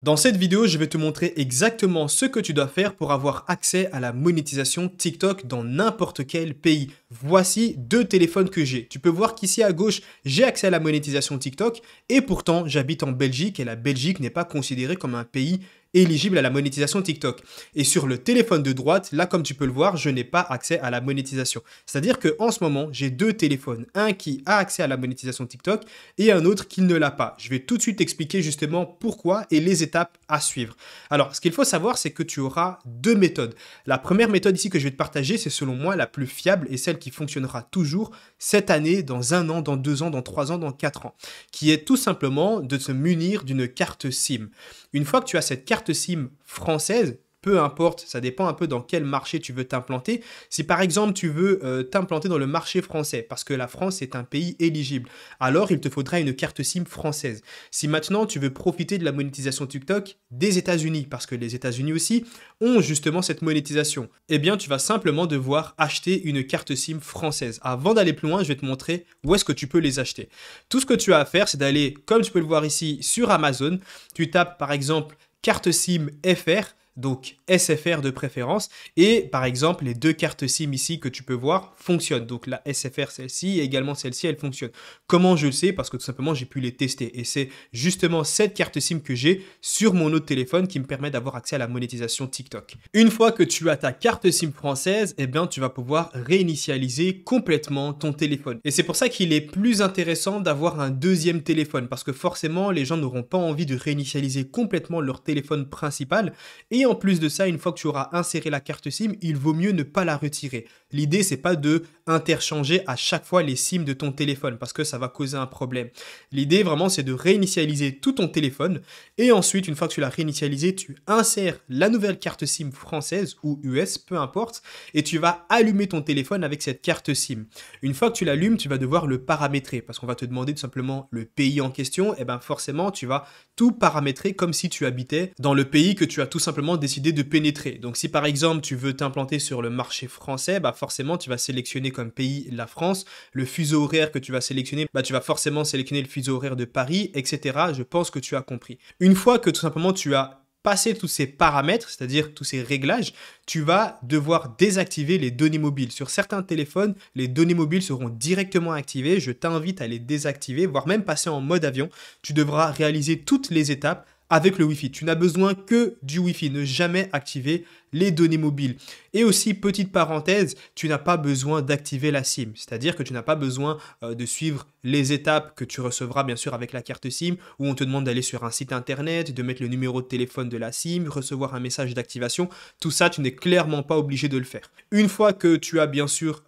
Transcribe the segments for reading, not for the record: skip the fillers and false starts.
Dans cette vidéo, je vais te montrer exactement ce que tu dois faire pour avoir accès à la monétisation TikTok dans n'importe quel pays. Voici deux téléphones que j'ai. Tu peux voir qu'ici à gauche, j'ai accès à la monétisation TikTok et pourtant j'habite en Belgique et la Belgique n'est pas considérée comme un pays éligible à la monétisation TikTok. Et sur le téléphone de droite, là comme tu peux le voir, je n'ai pas accès à la monétisation. C'est-à-dire qu'en ce moment, j'ai deux téléphones. Un qui a accès à la monétisation TikTok et un autre qui ne l'a pas. Je vais tout de suite expliquer justement pourquoi et les étapes à suivre. Alors, ce qu'il faut savoir, c'est que tu auras deux méthodes. La première méthode ici que je vais te partager, c'est selon moi la plus fiable et celle qui fonctionnera toujours cette année, dans 1 an, dans 2 ans, dans 3 ans, dans 4 ans, qui est tout simplement de se munir d'une carte SIM. Une fois que tu as cette carte SIM française, peu importe, ça dépend un peu dans quel marché tu veux t'implanter. Si par exemple tu veux t'implanter dans le marché français, parce que la France est un pays éligible, alors il te faudra une carte SIM française. Si maintenant tu veux profiter de la monétisation TikTok des États-Unis, parce que les États-Unis aussi ont justement cette monétisation, eh bien tu vas simplement devoir acheter une carte SIM française. Avant d'aller plus loin, je vais te montrer où est-ce que tu peux les acheter. Tout ce que tu as à faire, c'est d'aller, comme tu peux le voir ici, sur Amazon. Tu tapes par exemple carte SIM FR, donc SFR de préférence, et par exemple les deux cartes SIM ici que tu peux voir fonctionnent, donc la SFR celle-ci et également celle-ci elle fonctionne. Comment je le sais? Parce que tout simplement j'ai pu les tester et c'est justement cette carte SIM que j'ai sur mon autre téléphone qui me permet d'avoir accès à la monétisation TikTok. Une fois que tu as ta carte SIM française, eh bien tu vas pouvoir réinitialiser complètement ton téléphone et c'est pour ça qu'il est plus intéressant d'avoir un deuxième téléphone parce que forcément les gens n'auront pas envie de réinitialiser complètement leur téléphone principal. Et en plus de ça, une fois que tu auras inséré la carte SIM, il vaut mieux ne pas la retirer. L'idée, c'est pas de interchanger à chaque fois les SIM de ton téléphone parce que ça va causer un problème. L'idée vraiment, c'est de réinitialiser tout ton téléphone et ensuite, une fois que tu l'as réinitialisé, tu insères la nouvelle carte SIM française ou US, peu importe, et tu vas allumer ton téléphone avec cette carte SIM. Une fois que tu l'allumes, tu vas devoir le paramétrer parce qu'on va te demander tout simplement le pays en question. Et bien forcément, tu vas tout paramétrer comme si tu habitais dans le pays que tu as tout simplement décidé de pénétrer. Donc si par exemple tu veux t'implanter sur le marché français, bah forcément tu vas sélectionner comme pays la France. Le fuseau horaire que tu vas sélectionner, bah tu vas forcément sélectionner le fuseau horaire de Paris, etc. Je pense que tu as compris. Une fois que tout simplement tu as passé tous ces paramètres, c'est-à-dire tous ces réglages, tu vas devoir désactiver les données mobiles. Sur certains téléphones, les données mobiles seront directement activées. Je t'invite à les désactiver, voire même passer en mode avion. Tu devras réaliser toutes les étapes avec le Wi-Fi. Tu n'as besoin que du Wi-Fi, ne jamais activer les données mobiles. Et aussi, petite parenthèse, tu n'as pas besoin d'activer la SIM, c'est-à-dire que tu n'as pas besoin de suivre les étapes que tu recevras bien sûr avec la carte SIM, où on te demande d'aller sur un site internet, de mettre le numéro de téléphone de la SIM, recevoir un message d'activation. Tout ça, tu n'es clairement pas obligé de le faire. Une fois que tu as bien sûr,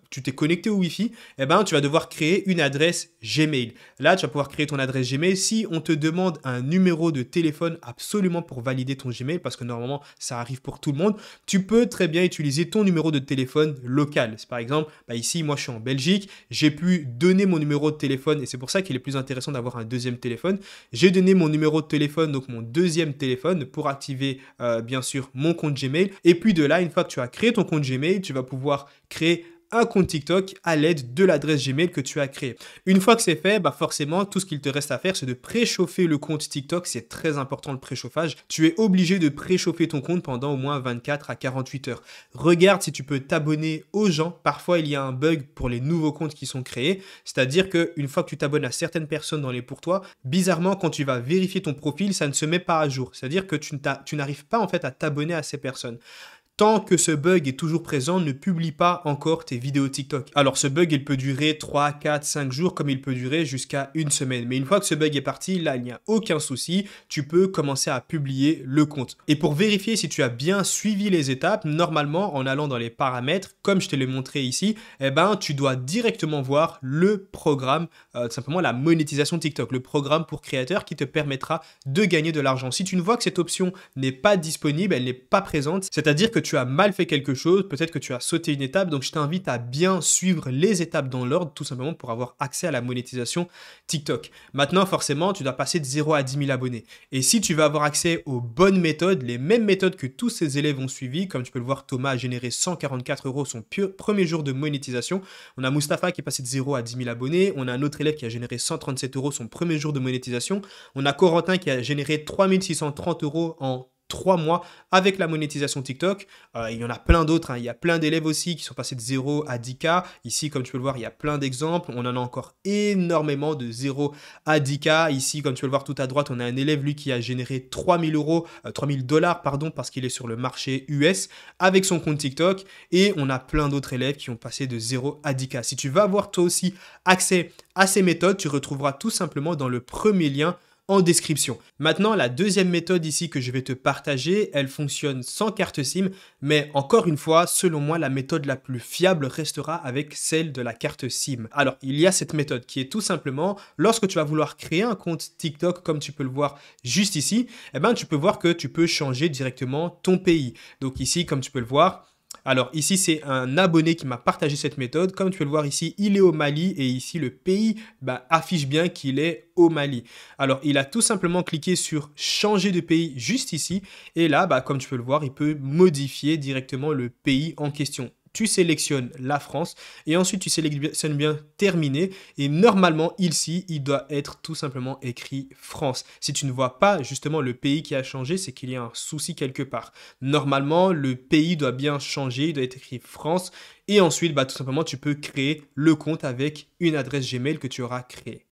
tu t'es connecté au Wi-Fi, eh ben, tu vas devoir créer une adresse Gmail. Là, tu vas pouvoir créer ton adresse Gmail. Si on te demande un numéro de téléphone absolument pour valider ton Gmail, parce que normalement, ça arrive pour tout le monde, tu peux très bien utiliser ton numéro de téléphone local. Par exemple, ici, moi, je suis en Belgique, j'ai pu donner mon numéro de téléphone et c'est pour ça qu'il est plus intéressant d'avoir un deuxième téléphone. J'ai donné mon numéro de téléphone, donc mon deuxième téléphone, pour activer, bien sûr, mon compte Gmail. Et puis de là, une fois que tu as créé ton compte Gmail, tu vas pouvoir créer un compte TikTok à l'aide de l'adresse Gmail que tu as créée. Une fois que c'est fait, forcément, tout ce qu'il te reste à faire, c'est de préchauffer le compte TikTok. C'est très important le préchauffage. Tu es obligé de préchauffer ton compte pendant au moins 24 à 48 heures. Regarde si tu peux t'abonner aux gens. Parfois, il y a un bug pour les nouveaux comptes qui sont créés. C'est-à-dire qu'une fois que tu t'abonnes à certaines personnes dans les pour toi, bizarrement, quand tu vas vérifier ton profil, ça ne se met pas à jour. C'est-à-dire que tu n'arrives pas en fait à t'abonner à ces personnes. Tant que ce bug est toujours présent, ne publie pas encore tes vidéos TikTok. Alors ce bug, il peut durer 3, 4, 5 jours comme il peut durer jusqu'à une semaine. Mais une fois que ce bug est parti, là, il n'y a aucun souci. Tu peux commencer à publier le compte. Et pour vérifier si tu as bien suivi les étapes, normalement, en allant dans les paramètres, comme je te l'ai montré ici, eh ben, tu dois directement voir le programme, simplement la monétisation TikTok, le programme pour créateurs qui te permettra de gagner de l'argent. Si tu ne vois que cette option n'est pas disponible, elle n'est pas présente, c'est-à-dire que tu as mal fait quelque chose, peut-être que tu as sauté une étape, donc je t'invite à bien suivre les étapes dans l'ordre, tout simplement pour avoir accès à la monétisation TikTok. Maintenant, forcément, tu dois passer de 0 à 10 000 abonnés. Et si tu veux avoir accès aux bonnes méthodes, les mêmes méthodes que tous ces élèves ont suivies, comme tu peux le voir, Thomas a généré 144 € son premier jour de monétisation. On a Mustapha qui est passé de 0 à 10 000 abonnés. On a un autre élève qui a généré 137 € son premier jour de monétisation. On a Corentin qui a généré 3 630 € en 3 mois avec la monétisation TikTok. Il y en a plein d'autres, hein. Il y a plein d'élèves aussi qui sont passés de 0 à 10K. Ici, comme tu peux le voir, il y a plein d'exemples. On en a encore énormément de 0 à 10K. Ici, comme tu peux le voir tout à droite, on a un élève, lui, qui a généré 3 000 $, pardon, parce qu'il est sur le marché US avec son compte TikTok. Et on a plein d'autres élèves qui ont passé de 0 à 10K. Si tu veux avoir toi aussi accès à ces méthodes, tu retrouveras tout simplement dans le premier lien en description. Maintenant, la deuxième méthode ici que je vais te partager, elle fonctionne sans carte SIM, mais encore une fois, selon moi, la méthode la plus fiable restera avec celle de la carte SIM. Alors, il y a cette méthode qui est tout simplement, lorsque tu vas vouloir créer un compte TikTok, comme tu peux le voir juste ici, eh ben, tu peux voir que tu peux changer directement ton pays. Donc ici, comme tu peux le voir, alors ici, c'est un abonné qui m'a partagé cette méthode. Comme tu peux le voir ici, il est au Mali et ici, le pays affiche bien qu'il est au Mali. Alors, il a tout simplement cliqué sur changer de pays juste ici. Et là, comme tu peux le voir, il peut modifier directement le pays en question. Tu sélectionnes la France et ensuite tu sélectionnes bien terminer et normalement ici il doit être tout simplement écrit France. Si tu ne vois pas justement le pays qui a changé, c'est qu'il y a un souci quelque part. Normalement le pays doit bien changer, il doit être écrit France et ensuite tout simplement tu peux créer le compte avec une adresse Gmail que tu auras créée.